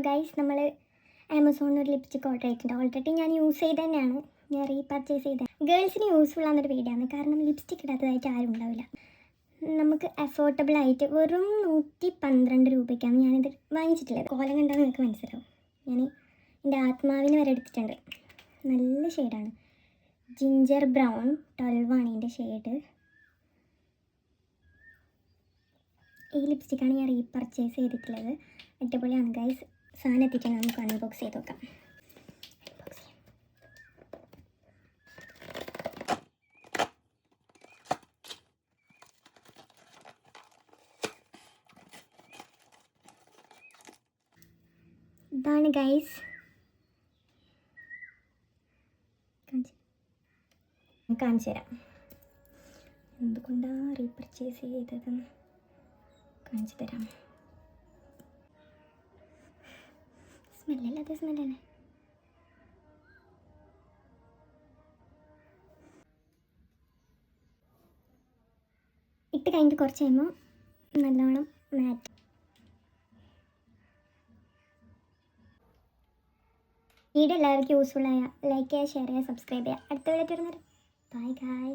Guys, നമ്മൾ ആമസോണിൽ ഒരു ലിപ്സ്റ്റിക് ഓർഡർ ചെയ്തിട്ടുണ്ട്. ഓൾറെഡി ഞാൻ യൂസ് ചെയ്ത് തന്നെയാണ്, ഞാൻ റീപർച്ചേസ് ചെയ്തത്. ഗേൾസിന് യൂസ്ഫുൾ ആകുന്നൊരു വീഡിയോ ആണ്, കാരണം ലിപ്സ്റ്റിക് ഇടാത്തതായിട്ട് ആരും ഉണ്ടാവില്ല. നമുക്ക് അഫോർഡബിൾ ആയിട്ട് വെറും 112 രൂപയ്ക്കാണ് ഞാനിത് വാങ്ങിച്ചിട്ടുള്ളത്. കോലം കണ്ടാൽ നിങ്ങൾക്ക് മനസ്സിലാവും. ഞാൻ എൻ്റെ ആത്മാവിന് വരെ എടുത്തിട്ടുണ്ട്. നല്ല ഷെയ്ഡാണ്, ജിഞ്ചർ ബ്രൗൺ 12 ആണ് എൻ്റെ ഷെയ്ഡ്. ഈ ലിപ്സ്റ്റിക്കാണ് ഞാൻ റീപർച്ചേസ് ചെയ്തിട്ടുള്ളത്. അടിപൊളിയാണ് ഗൈസ്. സാധനം എത്തിച്ചാൽ നമുക്ക് അൺബോക്സ് ചെയ്ത് നോക്കാം. ഇതാണ് ഗൈസ്, കാണിച്ചു തരാം എന്തുകൊണ്ടാണ് റീപർച്ചേസ് ചെയ്തതെന്ന് കാണിച്ചു തരാം. സ്മെല്ലല്ലാത്ത സ്മെല്ലല്ലേ. ഇട്ട് കഴിഞ്ഞിട്ട് കുറച്ച് കഴിയുമ്പോൾ നല്ലോണം മാറ്റ്. വീഡിയോ എല്ലാവർക്കും യൂസ്ഫുൾ ആയ ലൈക്ക് ചെയ്യുക, ഷെയർ ചെയ്യുക, സബ്സ്ക്രൈബ് ചെയ്യുക. അടുത്ത വീഡിയോ വരുന്നത്. Bye guys.